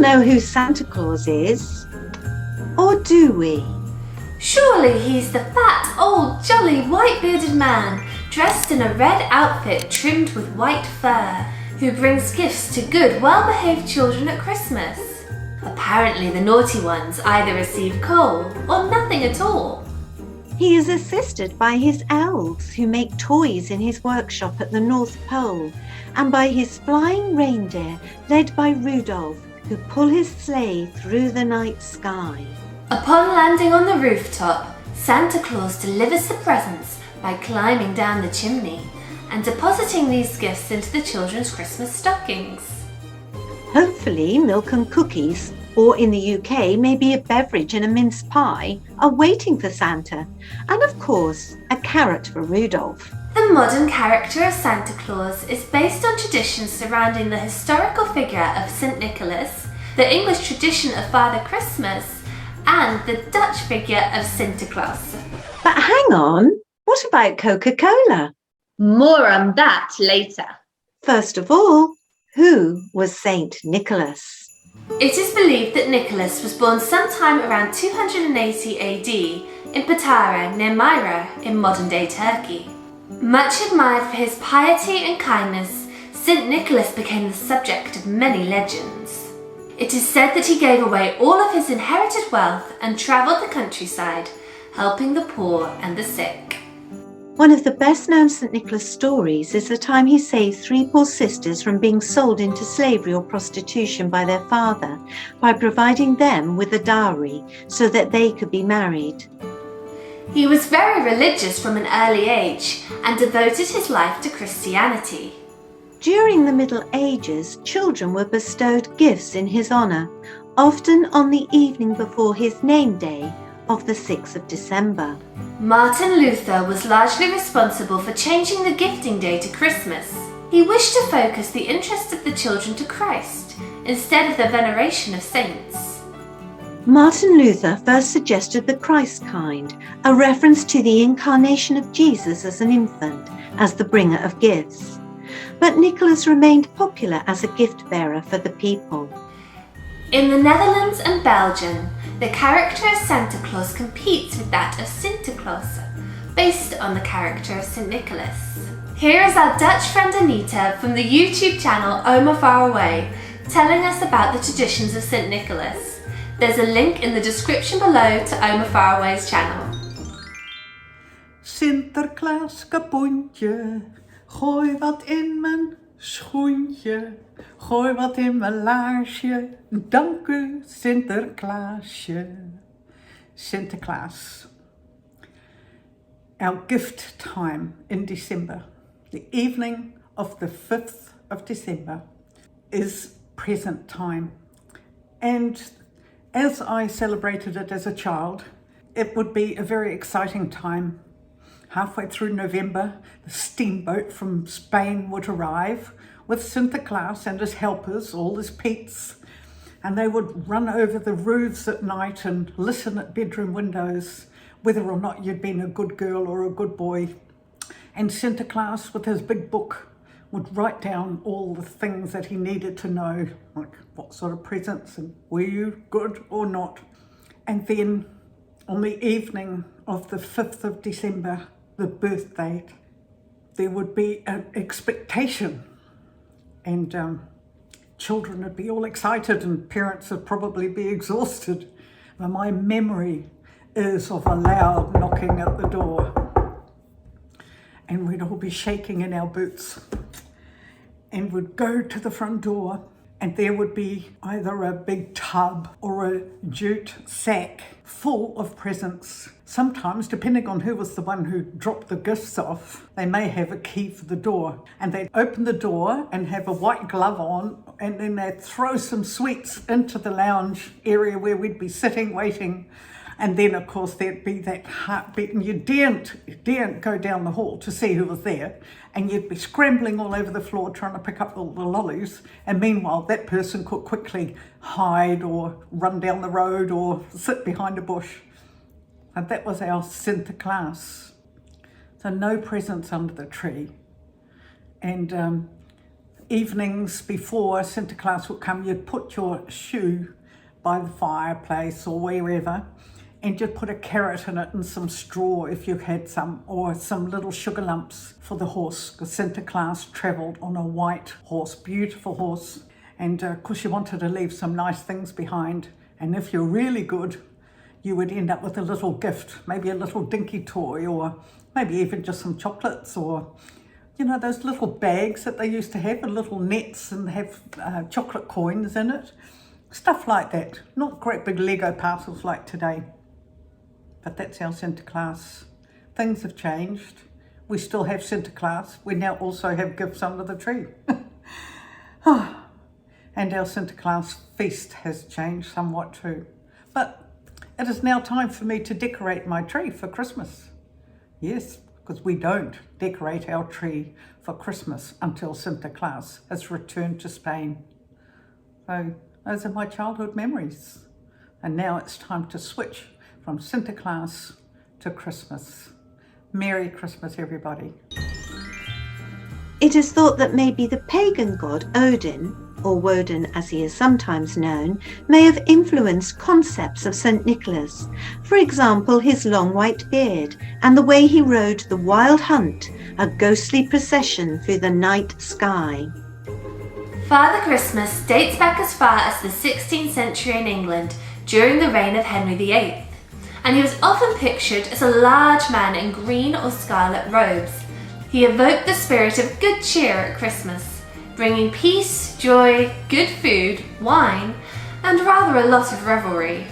know who Santa Claus is. Or do we? Surely he's the fat, old, jolly, white-bearded man, dressed in a red outfit trimmed with white fur, who brings gifts to good, well-behaved children at Christmas. Apparently the naughty ones either receive coal or nothing at all. He is assisted by his elves who make toys in his workshop at the North Pole, and by his flying reindeer led by Rudolph, who pull his sleigh through the night sky. Upon landing on the rooftop, Santa Claus delivers the presents by climbing down the chimney and depositing these gifts into the children's Christmas stockings. Hopefully milk and cookies, or in the UK maybe a beverage and a mince pie, are waiting for Santa, and of course a carrot for Rudolph. The modern character of Santa Claus is based on traditions surrounding the historical figure of St. Nicholas, the English tradition of Father Christmas, and the Dutch figure of Sinterklaas. But hang on, what about Coca-Cola? More on that later. First of all, who was Saint Nicholas? It is believed that Nicholas was born sometime around 280 AD in Patara near Myra in modern-day Turkey. Much admired for his piety and kindness, St. Nicholas became the subject of many legends. It is said that he gave away all of his inherited wealth and travelled the countryside, helping the poor and the sick. One of the best-known St. Nicholas stories is the time he saved 3 poor sisters from being sold into slavery or prostitution by their father by providing them with a dowry so that they could be married. He was very religious from an early age and devoted his life to Christianity. During the Middle Ages, children were bestowed gifts in his honour, often on the evening before his name day of the 6th of December. Martin Luther was largely responsible for changing the gifting day to Christmas. He wished to focus the interest of the children to Christ instead of the veneration of saints. Martin Luther first suggested the Christ kind, a reference to the incarnation of Jesus as an infant, as the bringer of gifts. But Nicholas remained popular as a gift bearer for the people. In the Netherlands and Belgium, the character of Santa Claus competes with that of Sinterklaas, based on the character of St. Nicholas. Here is our Dutch friend Anita from the YouTube channel OmaFarAway telling us about the traditions of St. Nicholas. There's a link in the description below to OmaFarAway's channel. Sinterklaas kapoentje, gooi wat in mijn schoentje, gooi wat in mijn laarsje, dank u Sinterklaasje. Sinterklaas. Our gift time in December, the evening of the 5th of December, is present time. And as I celebrated it as a child, it would be a very exciting time. Halfway through November, the steamboat from Spain would arrive with Sinterklaas and his helpers, all his pets, and they would run over the roofs at night and listen at bedroom windows, whether or not you'd been a good girl or a good boy. And Sinterklaas, with his big book, would write down all the things that he needed to know, like what sort of presents and were you good or not. And then on the evening of the 5th of December, the birth date, there would be an expectation, and children would be all excited and parents would probably be exhausted. But my memory is of a loud knocking at the door, and we'd all be shaking in our boots and would go to the front door, and there would be either a big tub or a jute sack full of presents. Sometimes, depending on who was the one who dropped the gifts off, they may have a key for the door, and they'd open the door and have a white glove on, and then they'd throw some sweets into the lounge area where we'd be sitting waiting. And then of course there'd be that heartbeat, and you daren't go down the hall to see who was there, and you'd be scrambling all over the floor trying to pick up all the lollies, and meanwhile that person could quickly hide or run down the road or sit behind a bush. And that was our Sinterklaas. So no presents under the tree. And evenings before Sinterklaas would come, you'd put your shoe by the fireplace or wherever, and you'd put a carrot in it and some straw if you had some, or some little sugar lumps for the horse, because Sinterklaas travelled on a white horse, beautiful horse, and of course you wanted to leave some nice things behind, and if you're really good, you would end up with a little gift, maybe a little dinky toy, or maybe even just some chocolates, or you know, those little bags that they used to have, little nets, and have chocolate coins in it. Stuff like that. Not great big Lego parcels like today. But that's our Sinterklaas. Things have changed. We still have Sinterklaas. We now also have gifts under the tree. And our Sinterklaas feast has changed somewhat too. But it is now time for me to decorate my tree for Christmas. Yes, because we don't decorate our tree for Christmas until Sinterklaas has returned to Spain. So those are my childhood memories. And now it's time to switch from Sinterklaas to Christmas. Merry Christmas, everybody. It is thought that maybe the pagan god Odin, or Woden as he is sometimes known, may have influenced concepts of St. Nicholas. For example, his long white beard and the way he rode the Wild Hunt, a ghostly procession through the night sky. Father Christmas dates back as far as the 16th century in England during the reign of Henry VIII, and he was often pictured as a large man in green or scarlet robes. He evoked the spirit of good cheer at Christmas, bringing peace, joy, good food, wine, and rather a lot of revelry.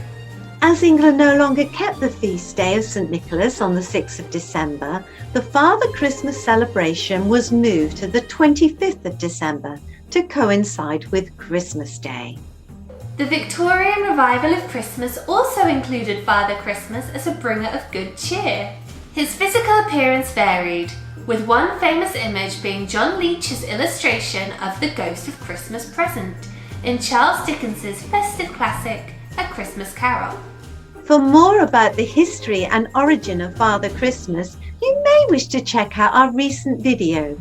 As England no longer kept the feast day of St. Nicholas on the 6th of December, the Father Christmas celebration was moved to the 25th of December to coincide with Christmas Day. The Victorian revival of Christmas also included Father Christmas as a bringer of good cheer. His physical appearance varied, with one famous image being John Leech's illustration of the Ghost of Christmas Present in Charles Dickens's festive classic, A Christmas Carol. For more about the history and origin of Father Christmas, you may wish to check out our recent video.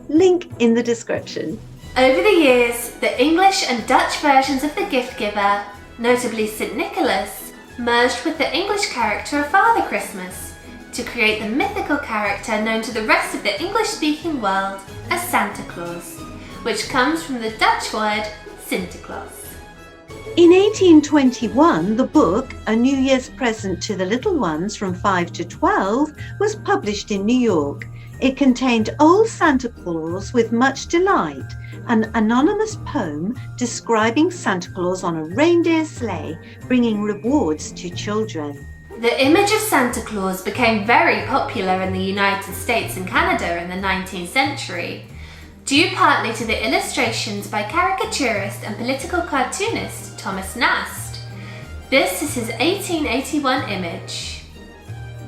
Link in the description. Over the years, the English and Dutch versions of the gift giver, notably St. Nicholas, merged with the English character of Father Christmas to create the mythical character known to the rest of the English-speaking world as Santa Claus, which comes from the Dutch word Sinterklaas. In 1821, the book, A New Year's Present to the Little Ones from 5 to 12, was published in New York. It contained Old Santa Claus with Much Delight, an anonymous poem describing Santa Claus on a reindeer sleigh, bringing rewards to children. The image of Santa Claus became very popular in the United States and Canada in the 19th century, due partly to the illustrations by caricaturist and political cartoonist Thomas Nast. This is his 1881 image.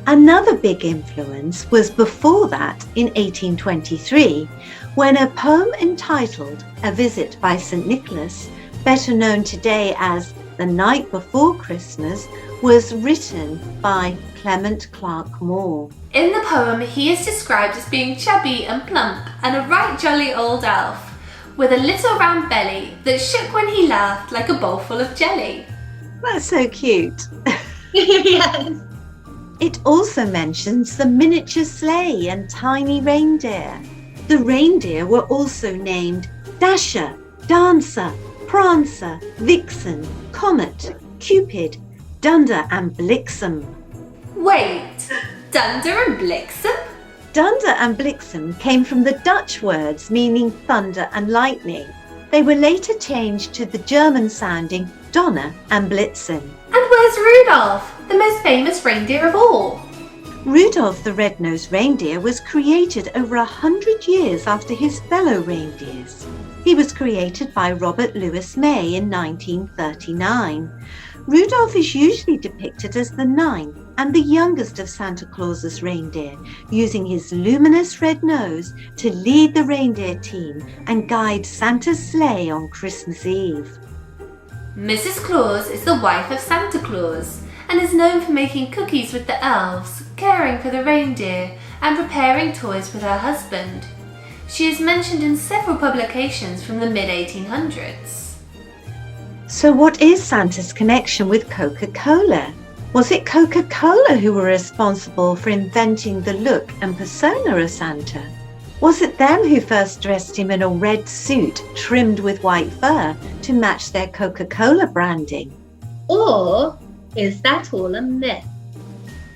Another big influence was before that in 1823, when a poem entitled A Visit by St. Nicholas, better known today as The Night Before Christmas, was written by Clement Clark Moore. In the poem, he is described as being chubby and plump and a right jolly old elf, with a little round belly that shook when he laughed like a bowl full of jelly. That's so cute. Yes. It also mentions the miniature sleigh and tiny reindeer. The reindeer were also named Dasher, Dancer, Prancer, Vixen, Comet, Cupid, Dunder and Blixen. Wait, Dunder and Blixen? Dunder and Blixen came from the Dutch words meaning thunder and lightning. They were later changed to the German-sounding Donner and Blitzen. And where's Rudolph, the most famous reindeer of all? Rudolph the Red-Nosed Reindeer was created over 100 years after his fellow reindeers. He was created by Robert Louis May in 1939. Rudolph is usually depicted as the ninth and the youngest of Santa Claus's reindeer, using his luminous red nose to lead the reindeer team and guide Santa's sleigh on Christmas Eve. Mrs. Claus is the wife of Santa Claus and is known for making cookies with the elves, caring for the reindeer, and preparing toys with her husband. She is mentioned in several publications from the mid-1800s. So what is Santa's connection with Coca-Cola? Was it Coca-Cola who were responsible for inventing the look and persona of Santa? Was it them who first dressed him in a red suit trimmed with white fur to match their Coca-Cola branding? Or is that all a myth?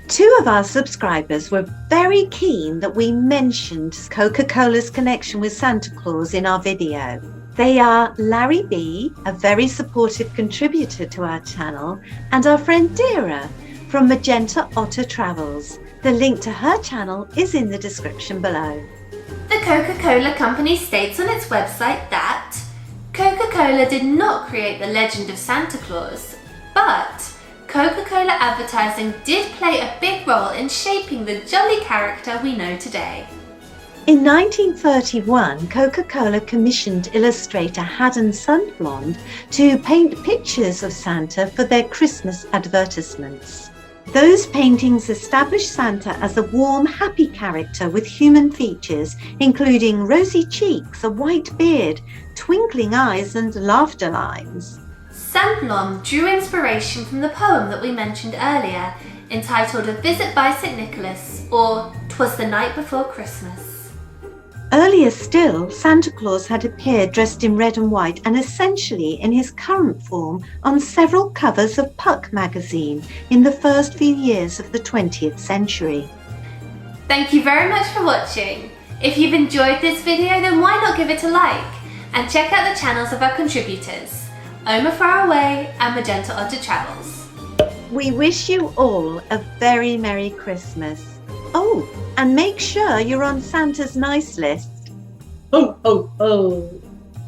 2 of our subscribers were very keen that we mentioned Coca-Cola's connection with Santa Claus in our video. They are Larry B, a very supportive contributor to our channel, and our friend Dara from Magenta Otter Travels. The link to her channel is in the description below. The Coca-Cola company states on its website that Coca-Cola did not create the legend of Santa Claus, but Coca-Cola advertising did play a big role in shaping the jolly character we know today. In 1931, Coca-Cola commissioned illustrator Haddon Sundblom to paint pictures of Santa for their Christmas advertisements. Those paintings established Santa as a warm, happy character with human features, including rosy cheeks, a white beard, twinkling eyes, and laughter lines. Sundblom drew inspiration from the poem that we mentioned earlier, entitled A Visit by St. Nicholas, or 'Twas the Night Before Christmas. Earlier still, Santa Claus had appeared dressed in red and white and essentially in his current form on several covers of Puck magazine in the first few years of the 20th century. Thank you very much for watching. If you've enjoyed this video, then why not give it a like? And check out the channels of our contributors, OmaFarAway and Magenta Otter Travels. We wish you all a very Merry Christmas. Oh, and make sure you're on Santa's nice list. Ho, ho, ho.